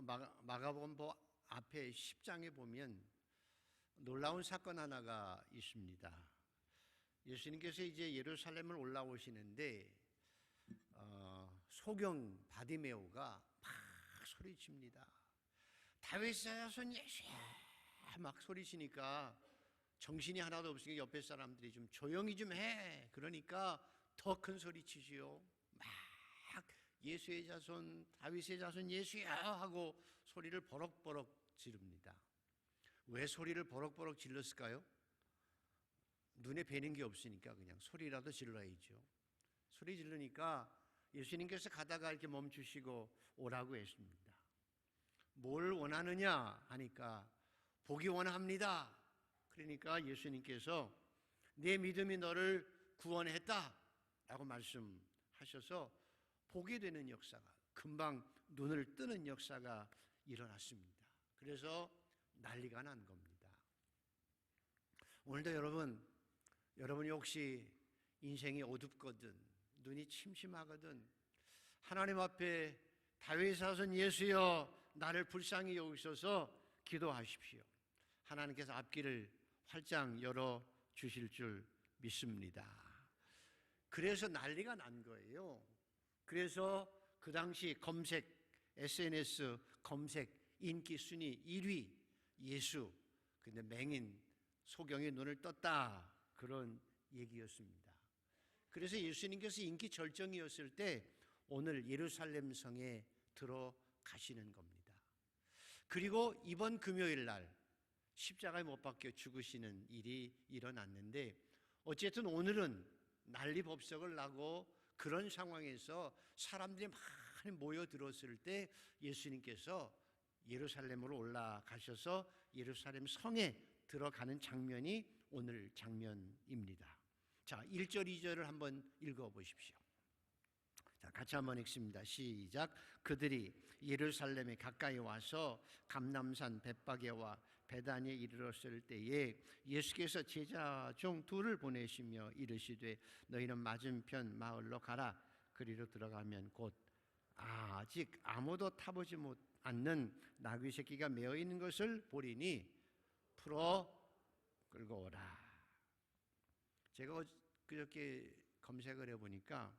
마가복음 앞에 10장에 보면 놀라운 사건 하나가 있습니다. 예수님께서 이제 예루살렘을 올라오시는데 소경 바디메오가 막 소리칩니다. 다윗의 자손 예수야 막 소리치니까 정신이 하나도 없으니까 옆에 사람들이 좀 조용히 좀 해. 그러니까 더 큰 소리 치지요. 막 예수의 자손, 다윗의 자손 예수야 하고 소리를 버럭버럭 지릅니다. 왜 소리를 버럭버럭 질렀을까요? 눈에 뵈는 게 없으니까 그냥 소리라도 질러야죠. 소리 지르니까 예수님께서 가다가 이렇게 멈추시고 오라고 했습니다. 뭘 원하느냐 하니까 보기 원합니다. 그러니까 예수님께서 내 믿음이 너를 구원했다 라고 말씀하셔서 보게 되는 역사가, 금방 눈을 뜨는 역사가 일어났습니다. 그래서 난리가 난 겁니다. 오늘도 여러분이 혹시 인생이 어둡거든, 눈이 침침하거든, 하나님 앞에 다윗의 자손 예수여 나를 불쌍히 여기셔서 기도하십시오. 하나님께서 앞길을 활짝 열어 주실 줄 믿습니다. 그래서 난리가 난 거예요. 그래서 그 당시 SNS 검색 인기 순위 1위 예수, 근데 맹인 소경의 눈을 떴다, 그런 얘기였습니다. 그래서 예수님께서 인기 절정이었을 때 오늘 예루살렘 성에 들어가시는 겁니다. 그리고 이번 금요일 날 십자가에 못 박혀 죽으시는 일이 일어났는데, 어쨌든 오늘은 난리법석을 나고 그런 상황에서 사람들이 많이 모여들었을 때 예수님께서 예루살렘으로 올라가셔서 예루살렘 성에 들어가는 장면이 오늘 장면입니다. 자, 1절 2절을 한번 읽어보십시오. 자, 같이 한번 읽습니다. 시작. 그들이 예루살렘에 가까이 와서 감람산 벳바게와 베다니에 이르렀을 때에 예수께서 제자 중 둘을 보내시며 이르시되 너희는 맞은편 마을로 가라. 그리로 들어가면 곧 아직 아무도 타보지 않는 나귀 새끼가 메어 있는 것을 보리니 풀어 끌고 오라. 제가 그렇게 검색을 해보니까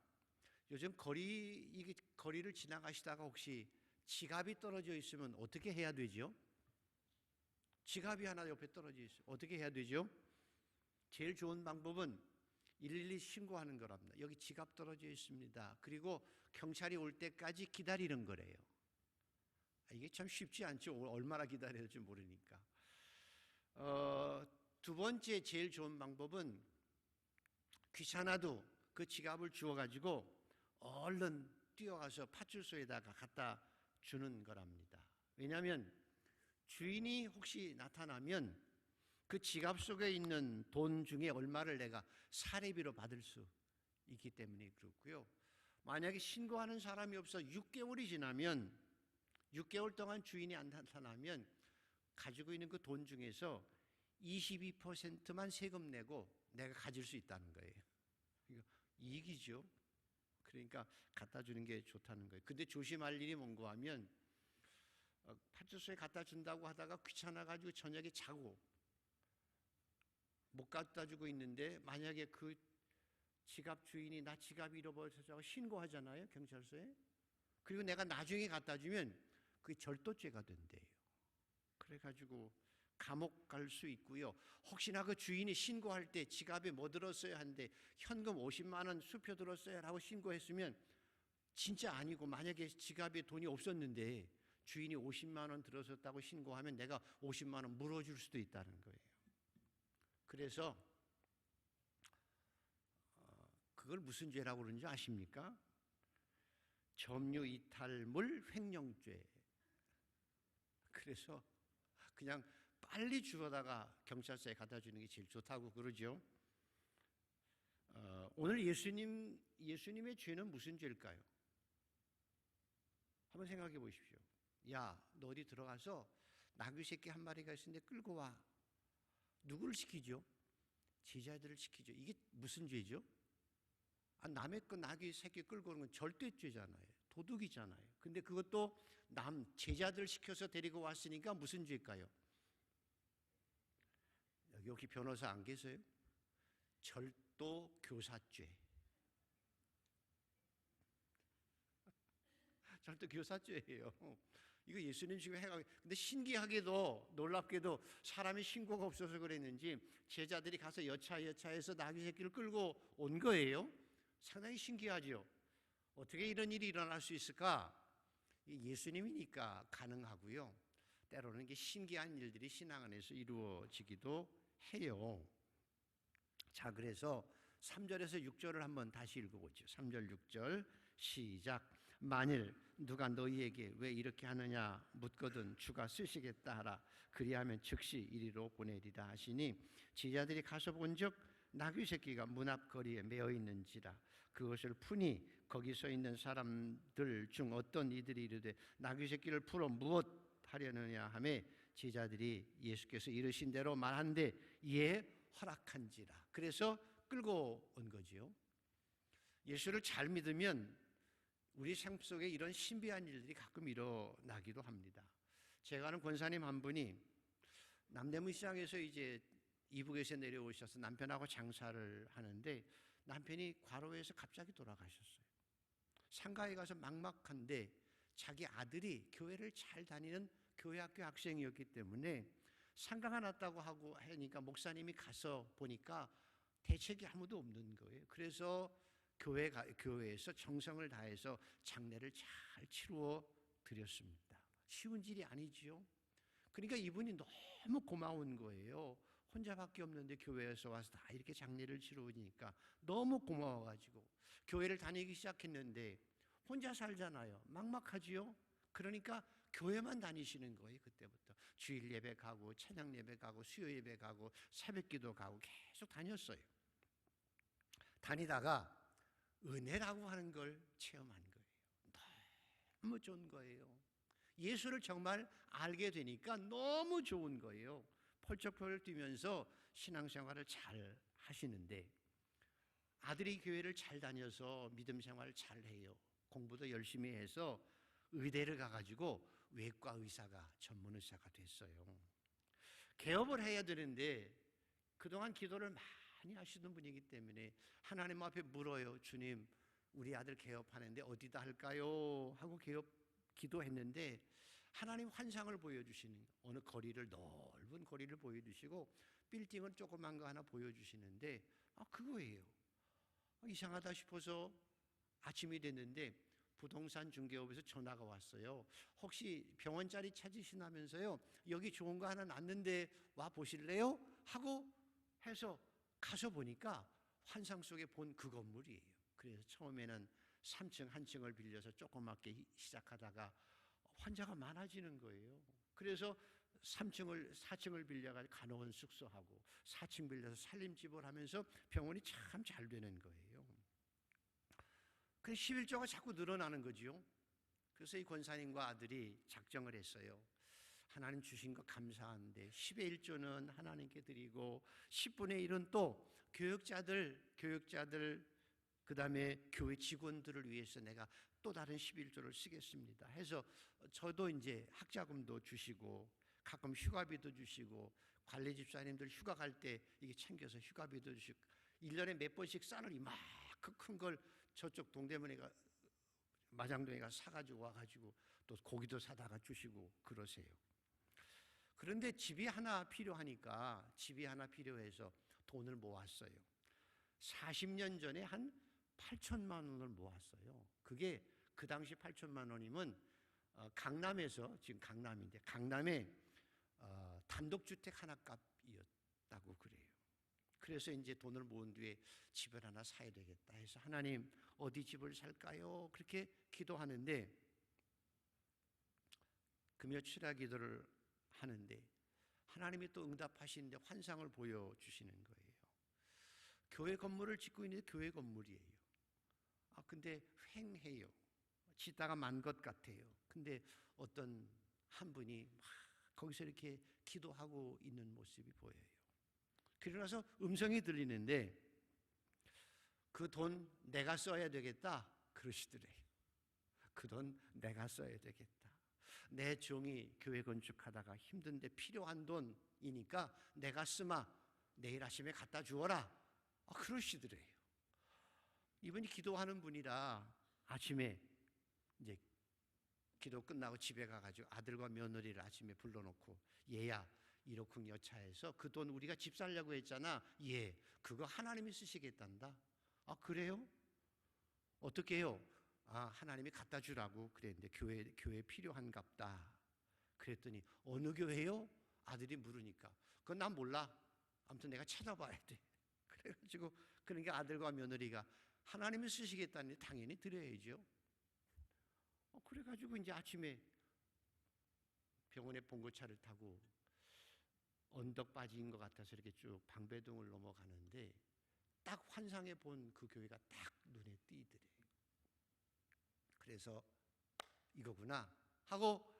요즘 거리를 지나가시다가 혹시 지갑이 떨어져 있으면 어떻게 해야 되죠? 지갑이 하나 옆에 떨어져 있어요. 어떻게 해야 되죠? 제일 좋은 방법은 112 신고하는 거랍니다. 여기 지갑 떨어져 있습니다. 그리고 경찰이 올 때까지 기다리는 거래요. 이게 참 쉽지 않죠. 얼마나 기다려야 될지 모르니까. 두 번째 제일 좋은 방법은 귀찮아도 그 지갑을 주워가지고 얼른 뛰어가서 파출소에다가 갖다 주는 거랍니다. 왜냐하면 주인이 혹시 나타나면 그 지갑 속에 있는 돈 중에 얼마를 내가 사례비로 받을 수 있기 때문에 그렇고요. 만약에 신고하는 사람이 없어 6개월이 지나면, 6개월 동안 주인이 안 나타나면 가지고 있는 그 돈 중에서 22%만 세금 내고 내가 가질 수 있다는 거예요. 그러니까 이익이죠. 그러니까 갖다 주는 게 좋다는 거예요. 근데 조심할 일이 뭔가 하면 파출소에 갖다 준다고 하다가 귀찮아가지고 저녁에 자고 못 갖다 주고 있는데, 만약에 그 지갑 주인이 나 지갑 잃어버려서 신고하잖아요, 경찰서에. 그리고 내가 나중에 갖다 주면 그게 절도죄가 된대요. 그래가지고 감옥 갈 수 있고요. 혹시나 그 주인이 신고할 때 지갑에 뭐 들었어요 하는데 현금 50만 원 수표 들었어요 라고 신고했으면 진짜 아니고, 만약에 지갑에 돈이 없었는데 주인이 50만 원 들었었다고 신고하면 내가 50만 원 물어줄 수도 있다는 거예요. 그래서 그걸 무슨 죄라고 그러는지 아십니까? 점유이탈물 횡령죄. 그래서 그냥 빨리 주워다가 경찰서에 갖다 주는 게 제일 좋다고 그러죠. 오늘 예수님의 죄는 무슨 죄일까요? 한번 생각해 보십시오. 야, 너 어디 들어가서 나귀 새끼 한 마리가 있는데 끌고 와. 누구를 시키죠? 제자들을 시키죠. 이게 무슨 죄죠? 남의 거 나귀 새끼 끌고 오는 건 절대죄잖아요. 도둑이잖아요. 근데 그것도 남 제자들 시켜서 데리고 왔으니까 무슨 죄일까요? 여기 혹시 변호사 안 계세요? 절도 교사죄. 절도 교사죄예요. 이거 예수님 지금 해가. 근데 신기하게도 놀랍게도 사람이 신고가 없어서 그랬는지 제자들이 가서 여차여차해서 나귀 새끼를 끌고 온 거예요. 상당히 신기하죠. 어떻게 이런 일이 일어날 수 있을까? 예수님이니까 가능하고요. 때로는 이게 신기한 일들이 신앙 안에서 이루어지기도 해요. 자, 그래서 3절에서 6절을 한번 다시 읽어보죠. 3절 6절 시작. 만일 누가 너희에게 왜 이렇게 하느냐 묻거든 주가 쓰시겠다 하라. 그리하면 즉시 이리로 보내리라 하시니 제자들이 가서 본즉 나귀 새끼가 문 앞 거리에 매어 있는지라. 그것을 푸니 거기 서 있는 사람들 중 어떤 이들이 이르되 나귀 새끼를 풀어 무엇 하려느냐 하매 제자들이 예수께서 이르신 대로 말한데 이에 허락한지라. 그래서 끌고 온 거지요. 예수를 잘 믿으면 우리 삶 속에 이런 신비한 일들이 가끔 일어나기도 합니다. 제가 아는 권사님 한 분이 남대문 시장에서 이제 이북에서 내려오셔서 남편하고 장사를 하는데 남편이 과로해서 갑자기 돌아가셨어요. 상가에 가서 막막한데 자기 아들이 교회를 잘 다니는 교회학교 학생이었기 때문에 상가가 났다고 하고 하니까 목사님이 가서 보니까 대책이 아무도 없는 거예요. 그래서 교회에서 정성을 다해서 장례를 잘 치루어 드렸습니다. 쉬운 일이 아니지요. 그러니까 이분이 너무 고마운 거예요. 혼자밖에 없는데 교회에서 와서 다 이렇게 장례를 치루니까 너무 고마워가지고 교회를 다니기 시작했는데 혼자 살잖아요. 막막하지요. 그러니까 교회만 다니시는 거예요. 그때부터 주일 예배 가고 찬양 예배 가고 수요 예배 가고 새벽기도 가고 계속 다녔어요. 다니다가 은혜라고 하는 걸 체험한 거예요. 너무 좋은 거예요. 예수를 정말 알게 되니까 너무 좋은 거예요. 펄쩍펄쩍 뛰면서 신앙생활을 잘 하시는데 아들이 교회를 잘 다녀서 믿음 생활을 잘 해요. 공부도 열심히 해서 의대를 가가지고 외과 의사가 전문 의사가 됐어요. 개업을 해야 되는데 그동안 기도를 많이 하시던 분이기 때문에 하나님 앞에 물어요. 주님, 우리 아들 개업하는데 어디다 할까요? 하고 기도했는데 하나님 환상을 보여주시는 어느 거리를 넓은 거리를 보여주시고 빌딩은 조그만 거 하나 보여주시는데 그거예요. 이상하다 싶어서 아침이 됐는데 부동산 중개업에서 전화가 왔어요. 혹시 병원 자리 찾으시나면서요. 여기 좋은 거 하나 났는데 와 보실래요? 하고 해서 가서 보니까 환상 속에 본 그 건물이에요. 그래서 처음에는 3층 한 층을 빌려서 조그맣게 시작하다가 환자가 많아지는 거예요. 그래서 4층을 빌려가지고 간호원 숙소하고 4층 빌려서 살림집을 하면서 병원이 참 잘 되는 거예요. 그래서 11조가 자꾸 늘어나는 거죠. 그래서 이 권사님과 아들이 작정을 했어요. 하나님 주신 거 감사한데 10의 1조는 하나님께 드리고 10분의 1은 또 교역자들 그 다음에 교회 직원들을 위해서 내가 또 다른 11조를 쓰겠습니다 해서 저도 이제 학자금도 주시고 가끔 휴가비도 주시고 관리 집사님들 휴가 갈 때 이게 챙겨서 휴가비도 주시고 1년에 몇 번씩 쌀을 이만큼 큰 걸 저쪽 동대문에 마장동에 가서 사가지고 와가지고 또 고기도 사다가 주시고 그러세요. 그런데 집이 하나 필요하니까 집이 하나 필요해서 돈을 모았어요. 40년 전에 한 8천만 원을 모았어요. 그게 그 당시 8천만 원이면 강남에서 지금 강남인데 강남에 단독주택 하나 값이었다고 그래요. 그래서 이제 돈을 모은 뒤에 집을 하나 사야 되겠다 해서 하나님 어디 집을 살까요? 그렇게 기도하는데 금요 출야 기도를 하는데 하나님이 또 응답하시는데 환상을 보여주시는 거예요. 교회 건물을 짓고 있는데 교회 건물이에요. 근데 횡해요. 짓다가 만 것 같아요. 근데 어떤 한 분이 막 거기서 이렇게 기도하고 있는 모습이 보여요. 그러나서 음성이 들리는데 그 돈 내가 써야 되겠다 그러시더래요. 그 돈 내가 써야 되겠다. 내 종이 교회 건축하다가 힘든데 필요한 돈이니까 내가 쓰마 내일 아침에 갖다 주어라. 그러시더래요. 이분이 기도하는 분이라 아침에 이제 기도 끝나고 집에 가가지고 아들과 며느리를 아침에 불러놓고 얘야 1호쿵 여차해서 그 돈 우리가 집 살려고 했잖아. 예, 그거 하나님이 쓰시겠단다. 그래요? 어떻게 해요? 하나님이 갖다 주라고 그랬는데 교회 필요한갑다. 그랬더니 어느 교회요? 아들이 물으니까 그건 난 몰라. 아무튼 내가 찾아봐야 돼. 그래가지고 그러니까 아들과 며느리가 하나님이 쓰시겠다니 당연히 드려야죠. 그래가지고 이제 아침에 병원에 봉고차를 타고 언덕 빠진 것 같아서 이렇게 쭉 방배동을 넘어가는데 딱 환상해 본 그 교회가 딱 눈에 띄더래요. 그래서 이거구나 하고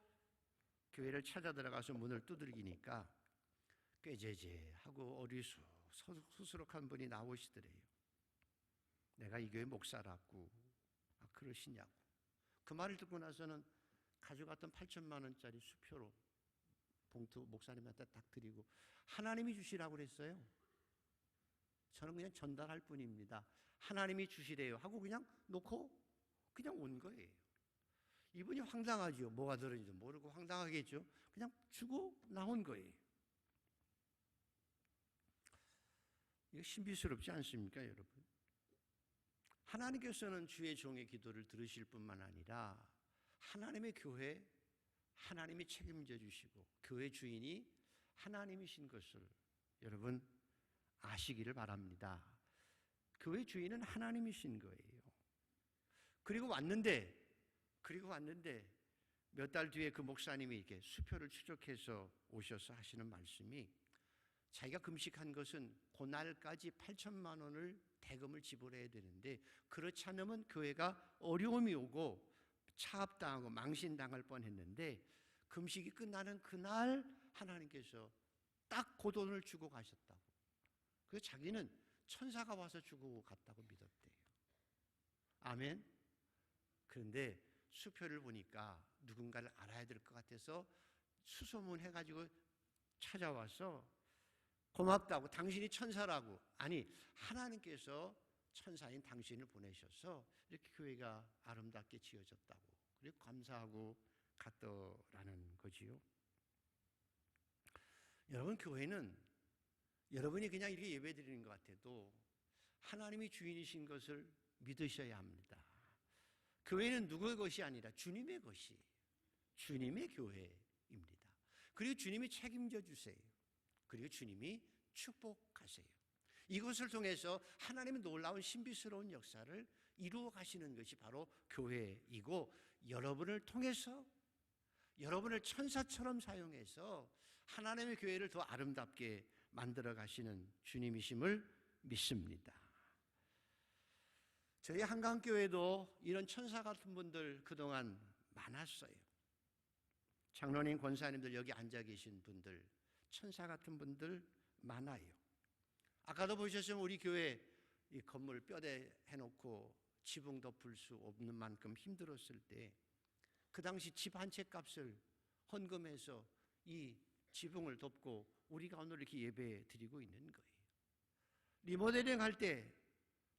교회를 찾아 들어가서 문을 두들기니까 꾀죄죄하고 어리수스룩한 분이 나오시더래요. 내가 이 교회 목사라고. 그러시냐고. 그 말을 듣고 나서는 가져갔던 8천만 원짜리 수표로 봉투 목사님한테 딱 드리고 하나님이 주시라고 그랬어요. 저는 그냥 전달할 뿐입니다. 하나님이 주시래요 하고 그냥 놓고 그냥 온 거예요. 이분이 황당하죠. 뭐가 들었는지도 모르고 황당하겠죠. 그냥 주고 나온 거예요. 이거 신비스럽지 않습니까, 여러분? 하나님께서는 주의 종의 기도를 들으실 뿐만 아니라 하나님의 교회 하나님이 책임져 주시고 교회 주인이 하나님이신 것을 여러분 아시기를 바랍니다. 교회 주인은 하나님이신 거예요. 그리고 왔는데 몇 달 뒤에 그 목사님이 이렇게 수표를 추적해서 오셔서 하시는 말씀이 자기가 금식한 것은 그날까지 8천만 원을 대금을 지불해야 되는데 그렇지 않으면 교회가 어려움이 오고 차압당하고 망신당할 뻔했는데 금식이 끝나는 그날 하나님께서 딱 그 돈을 주고 가셨다고. 그래서 자기는 천사가 와서 주고 갔다고 믿었대요. 아멘. 그런데 수표를 보니까 누군가를 알아야 될 것 같아서 수소문 해가지고 찾아와서 고맙다고, 당신이 천사라고. 아니, 하나님께서 천사인 당신을 보내셔서 이렇게 교회가 아름답게 지어졌다고. 그리고 감사하고 갔더라는 거지요. 여러분, 교회는 여러분이 그냥 이렇게 예배 드리는 것 같아도 하나님이 주인이신 것을 믿으셔야 합니다. 교회는 누구의 것이 아니라 주님의 것이, 주님의 교회입니다. 그리고 주님이 책임져 주세요. 그리고 주님이 축복하세요. 이것을 통해서 하나님의 놀라운 신비스러운 역사를 이루어 가시는 것이 바로 교회이고, 여러분을 통해서 여러분을 천사처럼 사용해서 하나님의 교회를 더 아름답게 만들어 가시는 주님이심을 믿습니다. 저희 한강교회도 이런 천사 같은 분들 그동안 많았어요. 장로님, 권사님들 여기 앉아 계신 분들 천사 같은 분들 많아요. 아까도 보셨으면 우리 교회 이 건물 뼈대 해놓고 지붕 덮을 수 없는 만큼 힘들었을 때 그 당시 집 한 채 값을 헌금해서 이 지붕을 덮고 우리가 오늘 이렇게 예배 드리고 있는 거예요. 리모델링 할 때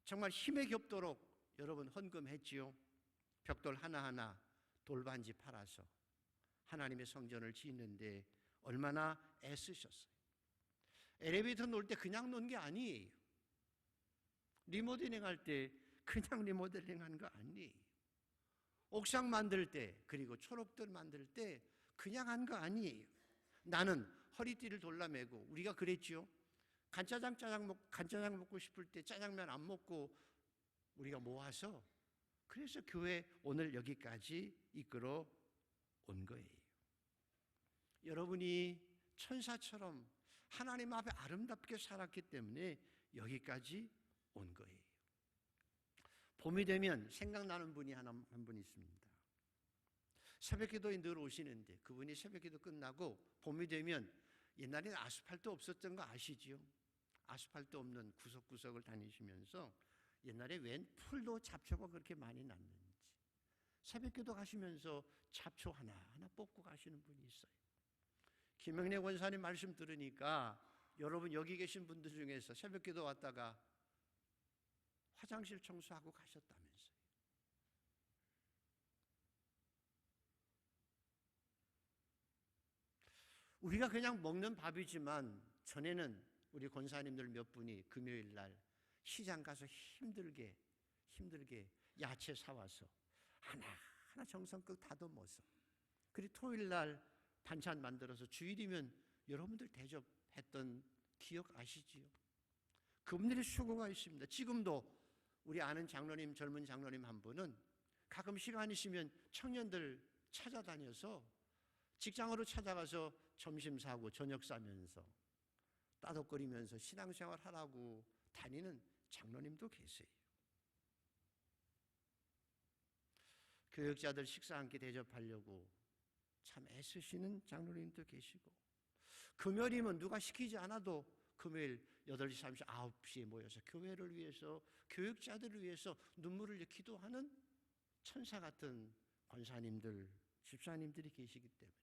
정말 힘에 겹도록 여러분 헌금했지요. 벽돌 하나하나 돌반지 팔아서 하나님의 성전을 짓는데 얼마나 애쓰셨어요. 엘리베이터 놓을 때 그냥 놓은 게 아니에요. 리모델링 할 때 그냥 리모델링 한 거 아니에요. 옥상 만들 때, 그리고 초록들 만들 때 그냥 한 거 아니에요. 나는 허리띠를 돌라매고, 우리가 그랬죠. 간짜장 먹고 싶을 때 짜장면 안 먹고 우리가 모아서, 그래서 교회 오늘 여기까지 이끌어 온 거예요. 여러분이 천사처럼 하나님 앞에 아름답게 살았기 때문에 여기까지 온 거예요. 봄이 되면 생각나는 분이 한 분 있습니다. 새벽기도에 늘 오시는데 그분이 새벽기도 끝나고 봄이 되면, 옛날에는 아스팔트 없었던 거 아시지요? 아스팔트 없는 구석구석을 다니시면서 옛날에 웬 풀도 잡초가 그렇게 많이 났는지 새벽기도 가시면서 잡초 하나하나 뽑고 가시는 분이 있어요. 김영래 권사님 말씀 들으니까 여러분 여기 계신 분들 중에서 새벽기도 왔다가 화장실 청소하고 가셨다면서요. 우리가 그냥 먹는 밥이지만 전에는 우리 권사님들 몇 분이 금요일 날 시장 가서 힘들게 야채 사와서 하나하나 정성껏 다듬어서, 그리고 토요일 날 반찬 만들어서 주일이면 여러분들 대접했던 기억 아시지요? 그분들의 수고가 있습니다. 지금도 우리 아는 장로님, 젊은 장로님 한 분은 가끔 시간 있으면 청년들 찾아다녀서 직장으로 찾아가서 점심 사고 저녁 싸면서 따독거리면서 신앙생활 하라고 다니는 장로님도 계세요. 교역자들 식사 함께 대접하려고 참 애쓰시는 장로님도 계시고, 금요일이면 누가 시키지 않아도 금요일 8시 30분, 9시에 모여서 교회를 위해서, 교역자들을 위해서 눈물을 기도하는 천사 같은 권사님들, 집사님들이 계시기 때문에,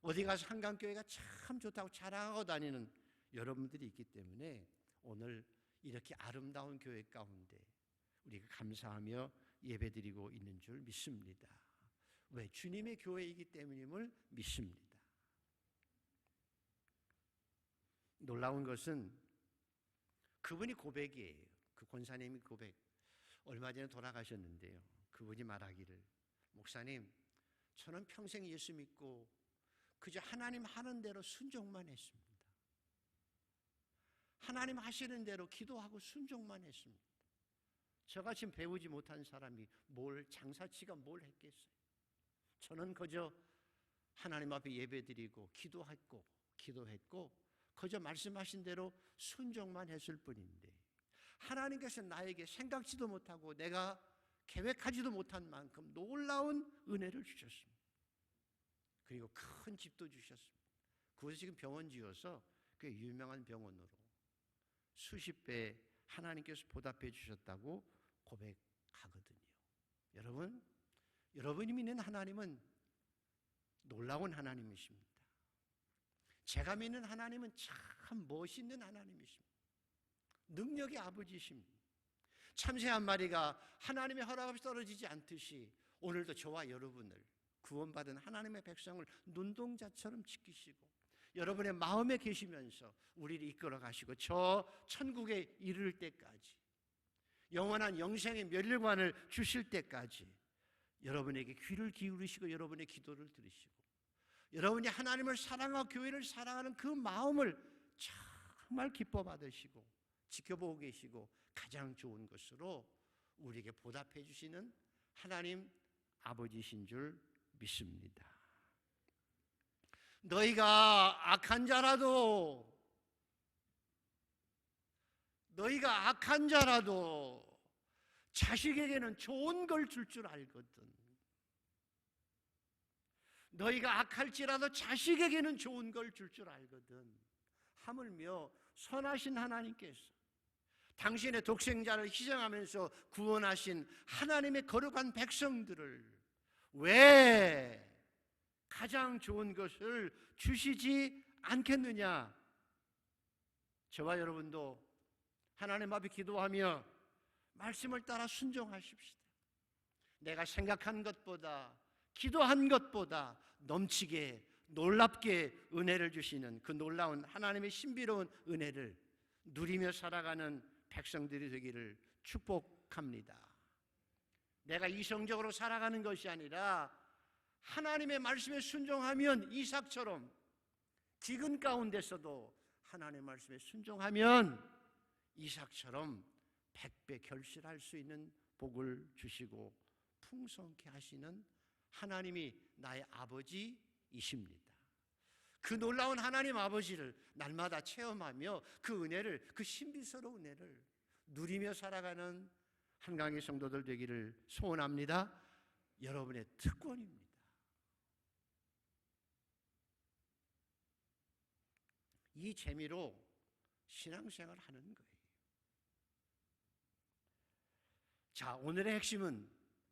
어디 가서 한강교회가 참 좋다고 자랑하고 다니는 여러분들이 있기 때문에 오늘 이렇게 아름다운 교회 가운데 우리가 감사하며 예배드리고 있는 줄 믿습니다. 왜? 주님의 교회이기 때문임을 믿습니다. 놀라운 것은 그분이 고백이에요. 그 권사님이 고백. 얼마 전에 돌아가셨는데요. 그분이 말하기를, 목사님, 저는 평생 예수 믿고 그저 하나님 하는 대로 순종만 했습니다. 하나님 하시는 대로 기도하고 순종만 했습니다. 저같이 배우지 못한 사람이 장사치가 뭘 했겠어요? 저는 그저 하나님 앞에 예배드리고 기도했고 그저 말씀하신 대로 순종만 했을 뿐인데, 하나님께서 나에게 생각지도 못하고 내가 계획하지도 못한 만큼 놀라운 은혜를 주셨습니다. 그리고 큰 집도 주셨습니다. 그것이 지금 병원 지어서 꽤 유명한 병원으로 수십 배 하나님께서 보답해 주셨다고 고백하거든요. 여러분이 믿는 하나님은 놀라운 하나님이십니다. 제가 믿는 하나님은 참 멋있는 하나님이십니다. 능력의 아버지십니다. 참새 한 마리가 하나님의 허락 없이 떨어지지 않듯이 오늘도 저와 여러분을, 구원받은 하나님의 백성을 눈동자처럼 지키시고 여러분의 마음에 계시면서 우리를 이끌어 가시고 저 천국에 이를 때까지, 영원한 영생의 멸류관을 주실 때까지 여러분에게 귀를 기울이시고 여러분의 기도를 들으시고 여러분이 하나님을 사랑하고 교회를 사랑하는 그 마음을 정말 기뻐 받으시고 지켜보고 계시고 가장 좋은 것으로 우리에게 보답해 주시는 하나님 아버지신 줄 믿습니다. 너희가 악한 자라도 자식에게는 좋은 걸 줄 줄 알거든. 너희가 악할지라도 자식에게는 좋은 걸 줄 줄 알거든. 하물며 선하신 하나님께서 당신의 독생자를 희생하면서 구원하신 하나님의 거룩한 백성들을 왜 가장 좋은 것을 주시지 않겠느냐? 저와 여러분도 하나님 앞에 기도하며 말씀을 따라 순종하십시다. 내가 생각한 것보다, 기도한 것보다 넘치게 놀랍게 은혜를 주시는 그 놀라운 하나님의 신비로운 은혜를 누리며 살아가는 백성들이 되기를 축복합니다. 내가 이성적으로 살아가는 것이 아니라 하나님의 말씀에 순종하면, 이삭처럼 기근 가운데서도 하나님의 말씀에 순종하면 이삭처럼 100배 결실할 수 있는 복을 주시고 풍성케 하시는 하나님이 나의 아버지이십니다. 그 놀라운 하나님 아버지를 날마다 체험하며 그 은혜를, 그 신비스러운 은혜를 누리며 살아가는 한강의 성도들 되기를 소원합니다. 여러분의 특권입니다. 이 재미로 신앙생활을 하는 거예요. 자, 오늘의 핵심은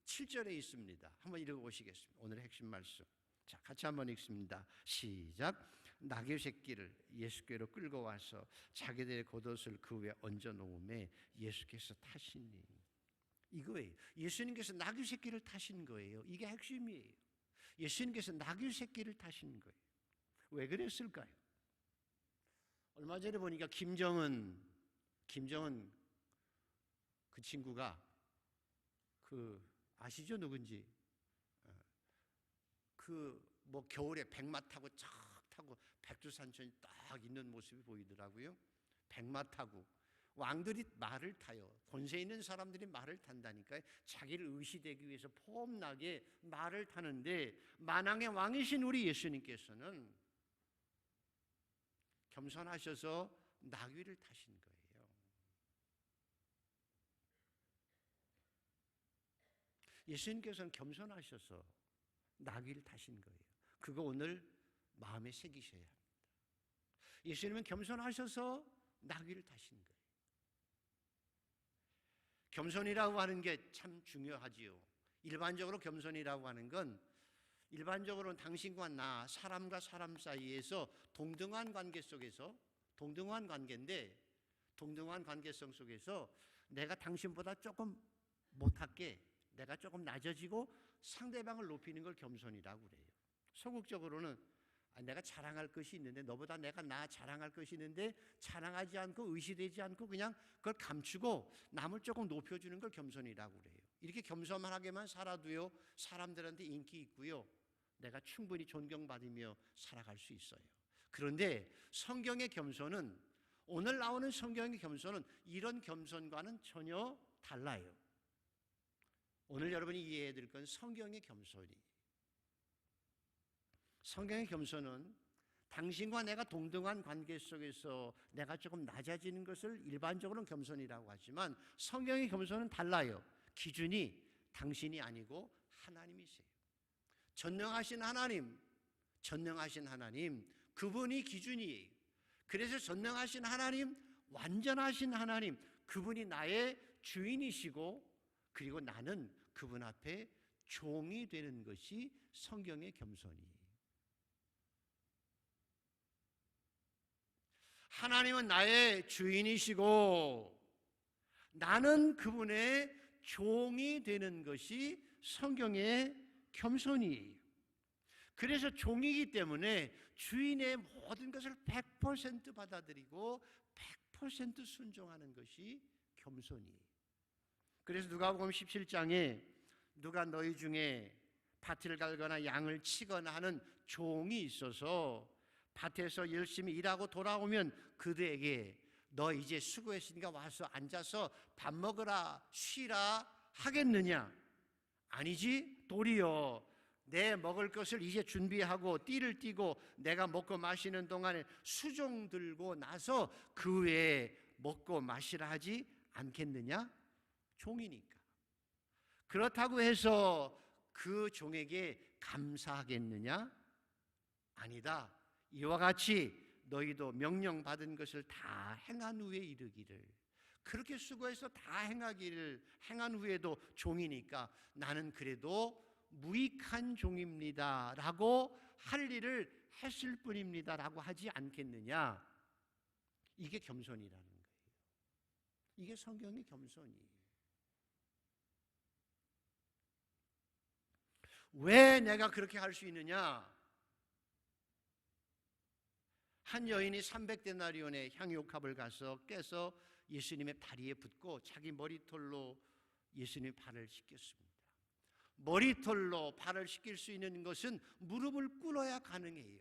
7절에 있습니다. 한번 읽어보시겠습니다. 오늘의 핵심 말씀. 자, 같이 한번 읽습니다. 시작. 나귀 새끼를 예수께로 끌고 와서 자기들의 겉옷을 그 위에 얹어 놓음에 예수께서 타시니. 이거예요. 예수님께서 나귀 새끼를 타신 거예요. 이게 핵심이에요. 예수님께서 나귀 새끼를 타신 거예요. 왜 그랬을까요? 얼마 전에 보니까 김정은 그 친구가 아시죠? 누군지? 뭐 겨울에 백마 타고 쫙 타고 백두산천이 딱 있는 모습이 보이더라고요. 백마 타고 왕들이 말을 타요. 권세 있는 사람들이 말을 탄다니까요. 자기를 의시되기 위해서 폼나게 말을 타는데 만왕의 왕이신 우리 예수님께서는 겸손하셔서 나귀를 타신 거예요. 예수님께서는 겸손하셔서 나귀를 타신 거예요. 그거 오늘 마음에 새기셔야 합니다. 예수님은 겸손하셔서 나귀를 타신 거예요. 겸손이라고 하는 게 참 중요하지요. 일반적으로 겸손이라고 하는 건 일반적으로는 당신과 나, 사람과 사람 사이에서 동등한 관계 속에서 동등한 관계인데 동등한 관계성 속에서 내가 당신보다 조금 못할게, 내가 조금 낮아지고 상대방을 높이는 걸 겸손이라고 그래요. 소극적으로는 내가 자랑할 것이 있는데 너보다 내가 나 자랑할 것이 있는데 자랑하지 않고 의시되지 않고 그냥 그걸 감추고 남을 조금 높여주는 걸 겸손이라고 그래요. 이렇게 겸손하게만 살아도요 사람들한테 인기 있고요 내가 충분히 존경받으며 살아갈 수 있어요. 그런데 성경의 겸손은 오늘 나오는 성경의 겸손은 이런 겸손과는 전혀 달라요. 오늘 여러분이 이해해야 될 건 성경의 겸손이. 성경의 겸손은 당신과 내가 동등한 관계 속에서 내가 조금 낮아지는 것을 일반적으로는 겸손이라고 하지만 성경의 겸손은 달라요. 기준이 당신이 아니고 하나님이세요. 전능하신 하나님, 그분이 기준이에요. 그래서 전능하신 하나님, 완전하신 하나님, 그분이 나의 주인이시고 그리고 나는 그분 앞에 종이 되는 것이 성경의 겸손이에요. 하나님은 나의 주인이시고 나는 그분의 종이 되는 것이 성경의 겸손이에요. 그래서 종이기 때문에 주인의 모든 것을 100% 받아들이고 100% 순종하는 것이 겸손이에요. 그래서 누가복음 17장에 누가 너희 중에 밭을 갈거나 양을 치거나 하는 종이 있어서 밭에서 열심히 일하고 돌아오면 그들에게 너 이제 수고했으니까 와서 앉아서 밥 먹으라 쉬라 하겠느냐? 아니지, 도리어 내 먹을 것을 이제 준비하고 띠를 띠고 내가 먹고 마시는 동안에 수종 들고 나서 그 외에 먹고 마시라 하지 않겠느냐? 종이니까. 그렇다고 해서 그 종에게 감사하겠느냐? 아니다. 이와 같이 너희도 명령받은 것을 다 행한 후에 이르기를. 그렇게 수고해서 다 행한 후에도 종이니까 나는 그래도 무익한 종입니다 라고 할 일을 했을 뿐입니다 라고 하지 않겠느냐. 이게 겸손이라는 거예요. 이게 성경의 겸손이에요. 왜 내가 그렇게 할 수 있느냐? 한 여인이 300데나리온의 향유값을 가서 깨서 예수님의 다리에 붓고 자기 머리털로 예수님의 발을 씻겼습니다. 머리털로 발을 씻길 수 있는 것은 무릎을 꿇어야 가능해요.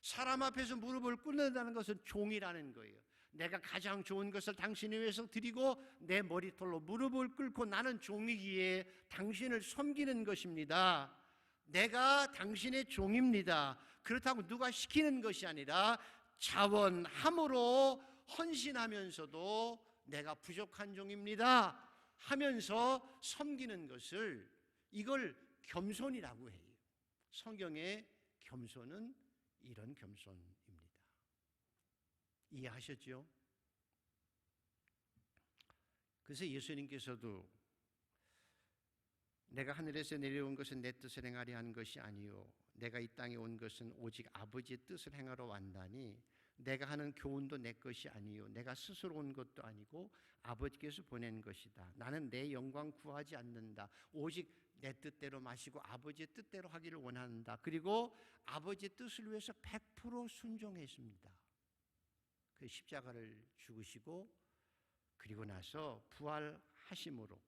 사람 앞에서 무릎을 꿇는다는 것은 종이라는 거예요. 내가 가장 좋은 것을 당신을 위해서 드리고 내 머리털로 무릎을 꿇고 나는 종이기에 당신을 섬기는 것입니다. 내가 당신의 종입니다. 그렇다고 누가 시키는 것이 아니라 자원함으로 헌신하면서도 내가 부족한 종입니다 하면서 섬기는 것을 이걸 겸손이라고 해요. 성경의 겸손은 이런 겸손입니다. 이해하셨죠? 그래서 예수님께서도 내가 하늘에서 내려온 것은 내 뜻을 행하려 한 것이 아니요 내가 이 땅에 온 것은 오직 아버지의 뜻을 행하러 왔나니 내가 하는 교훈도 내 것이 아니요 내가 스스로 온 것도 아니고 아버지께서 보낸 것이다. 나는 내 영광 구하지 않는다. 오직 내 뜻대로 마시고 아버지의 뜻대로 하기를 원한다. 그리고 아버지의 뜻을 위해서 100% 순종했습니다. 그 십자가를 죽으시고 그리고 나서 부활하심으로,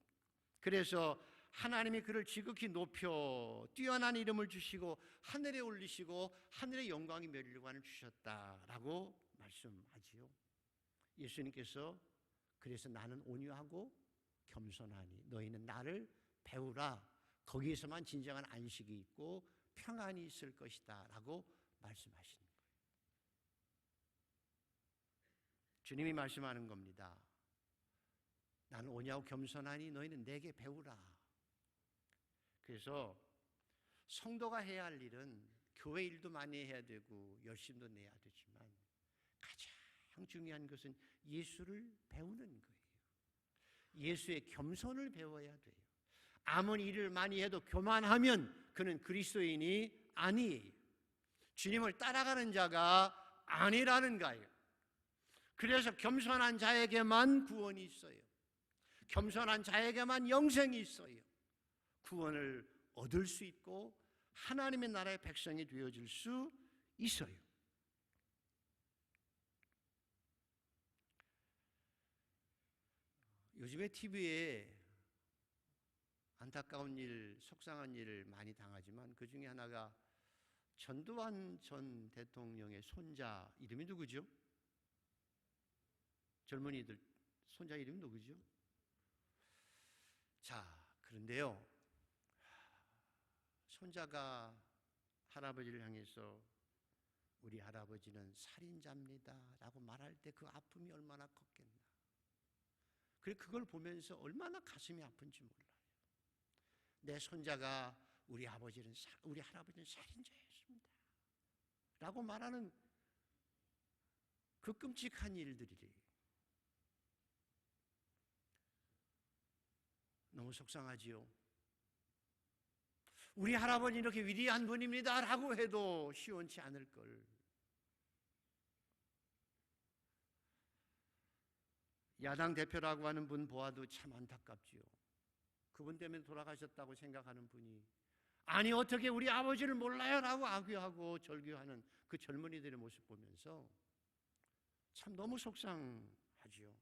그래서 하나님이 그를 지극히 높여 뛰어난 이름을 주시고 하늘에 올리시고 하늘의 영광이 멸류관을 주셨다라고 말씀하지요. 예수님께서 그래서 나는 온유하고 겸손하니 너희는 나를 배우라. 거기에서만 진정한 안식이 있고 평안이 있을 것이다 라고 말씀하시는 거예요. 주님이 말씀하는 겁니다. 나는 온유하고 겸손하니 너희는 내게 배우라. 그래서 성도가 해야 할 일은 교회 일도 많이 해야 되고 열심도 내야 되지만 가장 중요한 것은 예수를 배우는 거예요. 예수의 겸손을 배워야 돼요. 아무리 일을 많이 해도 교만하면 그는 그리스도인이 아니에요. 주님을 따라가는 자가 아니라는 거예요. 그래서 겸손한 자에게만 구원이 있어요. 겸손한 자에게만 영생이 있어요. 구원을 얻을 수 있고 하나님의 나라의 백성이 되어질 수 있어요. 요즘에 TV에 안타까운 일, 속상한 일을 많이 당하지만 그 중에 하나가 전두환 전 대통령의 손자 이름이 누구죠? 젊은이들 손자 이름이 누구죠? 자, 그런데요, 손자가 할아버지를 향해서 우리 할아버지는 살인자입니다 라고 말할 때 그 아픔이 얼마나 컸겠나. 그리고 그걸 보면서 얼마나 가슴이 아픈지 몰라요. 내 손자가 우리 할아버지는 살인자였습니다 라고 말하는 그 끔찍한 일들이 너무 속상하지요. 우리 할아버지 이렇게 위대한 분입니다 라고 해도 시원치 않을 걸. 야당 대표라고 하는 분 보아도 참 안타깝지요. 그분 때문에 돌아가셨다고 생각하는 분이 아니 어떻게 우리 아버지를 몰라요 라고 악유하고 절규하는 그 젊은이들의 모습 보면서 참 너무 속상하지요.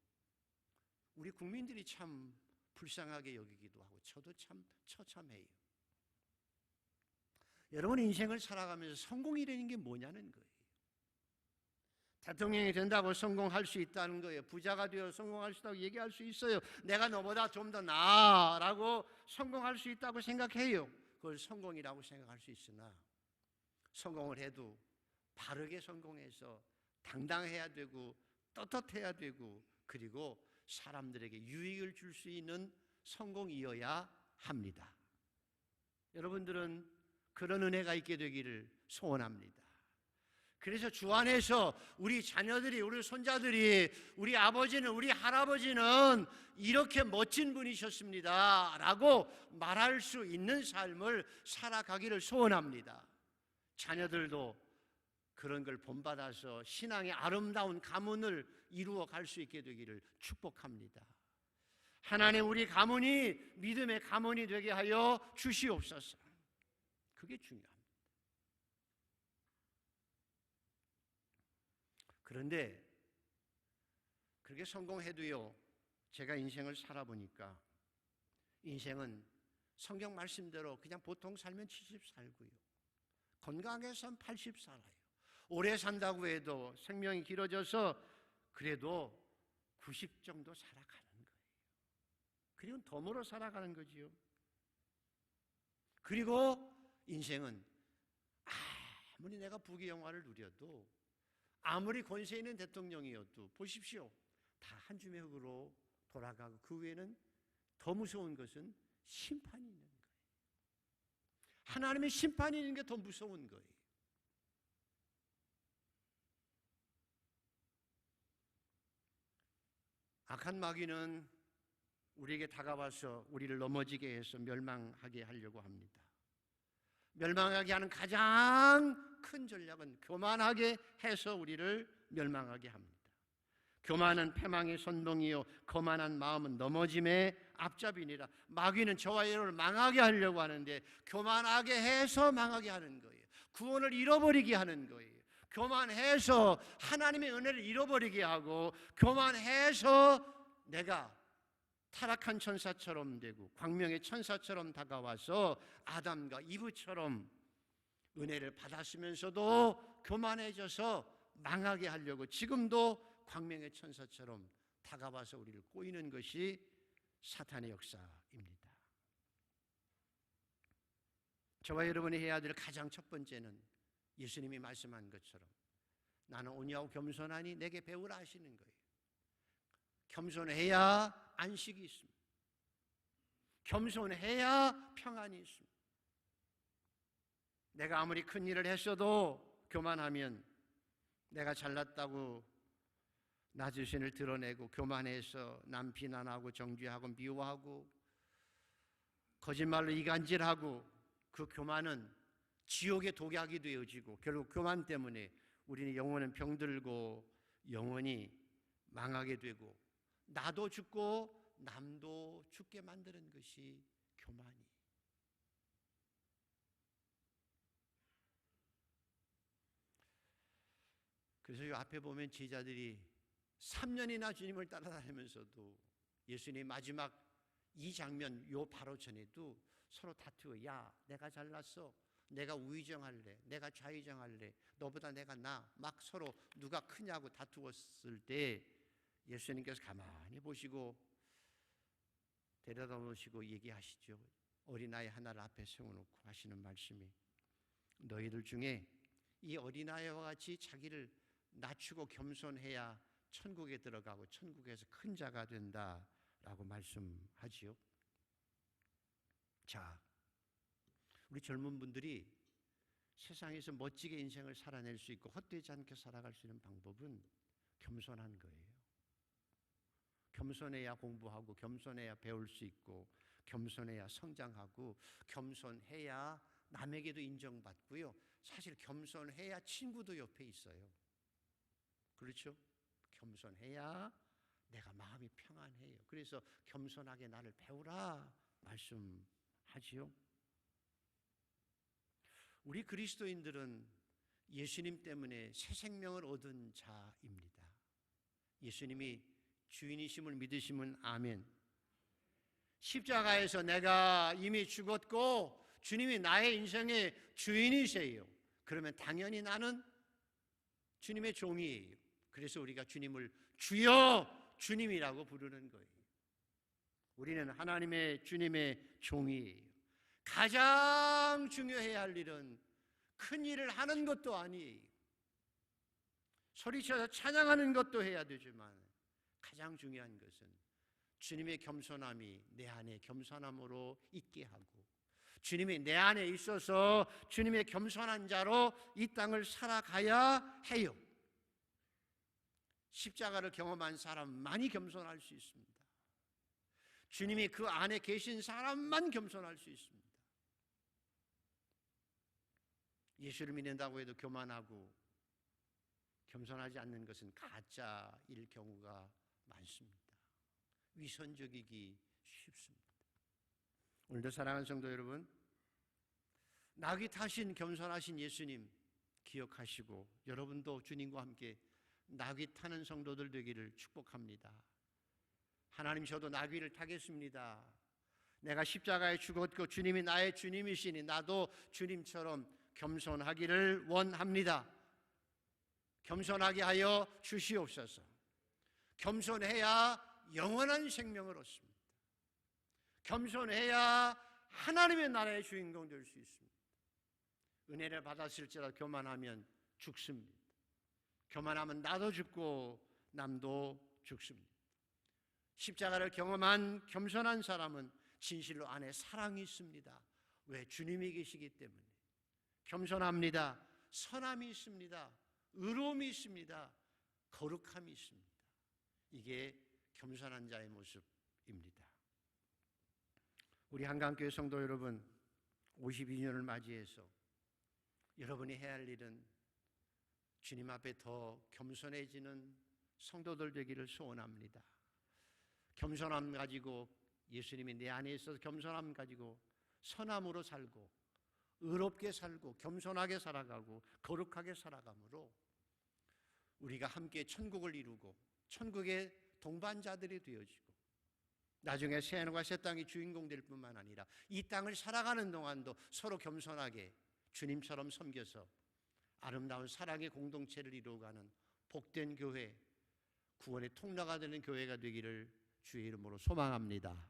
우리 국민들이 참 불쌍하게 여기기도 하고 저도 참 처참해요. 여러분 인생을 살아가면서 성공이라는 게 뭐냐는 거예요. 대통령이 된다고 성공할 수 있다는 거예요. 부자가 되어 성공할 수 있다고 얘기할 수 있어요. 내가 너보다 좀 더 나아라고 성공할 수 있다고 생각해요. 그걸 성공이라고 생각할 수 있으나 성공을 해도 바르게 성공해서 당당해야 되고 떳떳해야 되고 그리고 사람들에게 유익을 줄 수 있는 성공이어야 합니다. 여러분들은 그런 은혜가 있게 되기를 소원합니다. 그래서 주 안에서 우리 자녀들이, 우리 손자들이, 우리 아버지는, 우리 할아버지는 이렇게 멋진 분이셨습니다 라고 말할 수 있는 삶을 살아가기를 소원합니다. 자녀들도 그런 걸 본받아서 신앙의 아름다운 가문을 이루어 갈 수 있게 되기를 축복합니다. 하나님, 우리 가문이 믿음의 가문이 되게 하여 주시옵소서. 그게 중요합니다. 그런데 그렇게 성공해도요, 제가 인생을 살아보니까 인생은 성경 말씀대로 그냥 보통 살면 70 살고요, 건강하게 살면 80 살아요. 오래 산다고 해도 생명이 길어져서 그래도 90 정도 살아가는 거예요. 그리고 덤으로 살아가는 거지요. 그리고 인생은 아무리 내가 부귀영화를 누려도 아무리 권세 있는 대통령이어도 보십시오, 다 한 줌의 흙으로 돌아가고 그 외에는 더 무서운 것은 심판이 있는 거예요. 하나님의 심판이 있는 게 더 무서운 거예요. 악한 마귀는 우리에게 다가와서 우리를 넘어지게 해서 멸망하게 하려고 합니다. 멸망하게 하는 가장 큰 전략은 교만하게 해서 우리를 멸망하게 합니다. 교만은 패망의 선봉이요 거만한 마음은 넘어짐의 앞잡이니라. 마귀는 저와 여러분을 망하게 하려고 하는데 교만하게 해서 망하게 하는 거예요. 구원을 잃어버리게 하는 거예요. 교만해서 하나님의 은혜를 잃어버리게 하고, 교만해서 내가 타락한 천사처럼 되고 광명의 천사처럼 다가와서 아담과 이브처럼 은혜를 받았으면서도 교만해져서 망하게 하려고 지금도 광명의 천사처럼 다가와서 우리를 꼬이는 것이 사탄의 역사입니다. 저와 여러분이 해야 될 가장 첫 번째는 예수님이 말씀한 것처럼 나는 온유하고 겸손하니 내게 배우라 하시는 거예요. 겸손해야 안식이 있습니다. 겸손해야 평안이 있습니다. 내가 아무리 큰 일을 했어도 교만하면, 내가 잘났다고 나 자신을 드러내고 교만해서 남 비난하고 정죄하고 미워하고 거짓말로 이간질하고, 그 교만은 지옥의 독약이 되어지고 결국 교만 때문에 우리는 영원한 병들고 영원히 망하게 되고 나도 죽고 남도 죽게 만드는 것이 교만이. 그래서 이 앞에 보면 제자들이 3년이나 주님을 따라다니면서도 예수님 마지막 이 장면 요 바로 전에도 서로 다투어, 야 내가 잘났어, 내가 우의정할래, 내가 좌의정할래, 너보다 내가 나, 막 서로 누가 크냐고 다투었을 때 예수님께서 가만히 보시고 데려다 놓으시고 얘기하시죠. 어린아이 하나를 앞에 세워놓고 하시는 말씀이, 너희들 중에 이 어린아이와 같이 자기를 낮추고 겸손해야 천국에 들어가고 천국에서 큰 자가 된다라고 말씀하지요. 자, 우리 젊은 분들이 세상에서 멋지게 인생을 살아낼 수 있고 헛되지 않게 살아갈 수 있는 방법은 겸손한 거예요. 겸손해야 공부하고, 겸손해야 배울 수 있고, 겸손해야 성장하고, 겸손해야 남에게도 인정받고요. 사실 겸손해야 친구도 옆에 있어요. 그렇죠? 겸손해야 내가 마음이 평안해요. 그래서 겸손하게 나를 배우라 말씀하지요. 우리 그리스도인들은 예수님 때문에 새 생명을 얻은 자입니다. 예수님이 주인이심을 믿으시면 아멘. 십자가에서 내가 이미 죽었고 주님이 나의 인생의 주인이세요. 그러면 당연히 나는 주님의 종이에요. 그래서 우리가 주님을 주여 주님이라고 부르는 거예요. 우리는 하나님의 주님의 종이에요. 가장 중요해야 할 일은 큰 일을 하는 것도 아니에요. 소리쳐서 찬양하는 것도 해야 되지만 가장 중요한 것은 주님의 겸손함이 내 안에 겸손함으로 있게 하고, 주님이 내 안에 있어서 주님의 겸손한 자로 이 땅을 살아가야 해요. 십자가를 경험한 사람만이 겸손할 수 있습니다. 주님이 그 안에 계신 사람만 겸손할 수 있습니다. 예수를 믿는다고 해도 교만하고 겸손하지 않는 것은 가짜일 경우가 많습니다. 위선적이기 쉽습니다. 오늘도 사랑하는 성도 여러분, 낙이 타신 겸손하신 예수님 기억하시고 여러분도 주님과 함께 낙이 타는 성도들 되기를 축복합니다. 하나님, 저도 낙위를 타겠습니다. 내가 십자가에 죽었고 주님이 나의 주님이시니 나도 주님처럼 겸손하기를 원합니다. 겸손하게 하여 주시옵소서. 겸손해야 영원한 생명을 얻습니다. 겸손해야 하나님의 나라의 주인공 될 수 있습니다. 은혜를 받았을지라도 교만하면 죽습니다. 교만하면 나도 죽고 남도 죽습니다. 십자가를 경험한 겸손한 사람은 진실로 안에 사랑이 있습니다. 왜? 주님이 계시기 때문에. 겸손합니다. 선함이 있습니다. 의로움이 있습니다. 거룩함이 있습니다. 이게 겸손한 자의 모습입니다. 우리 한강교회 성도 여러분, 52년을 맞이해서 여러분이 해야 할 일은 주님 앞에 더 겸손해지는 성도들 되기를 소원합니다. 겸손함 가지고, 예수님이 내 안에 있어서 겸손함 가지고 선함으로 살고 의롭게 살고 겸손하게 살아가고 거룩하게 살아감으로 우리가 함께 천국을 이루고 천국의 동반자들이 되어지고 나중에 새 하늘과 새 땅의 주인공 될 뿐만 아니라 이 땅을 살아가는 동안도 서로 겸손하게 주님처럼 섬겨서 아름다운 사랑의 공동체를 이루어가는 복된 교회, 구원의 통로가 되는 교회가 되기를 주의 이름으로 소망합니다.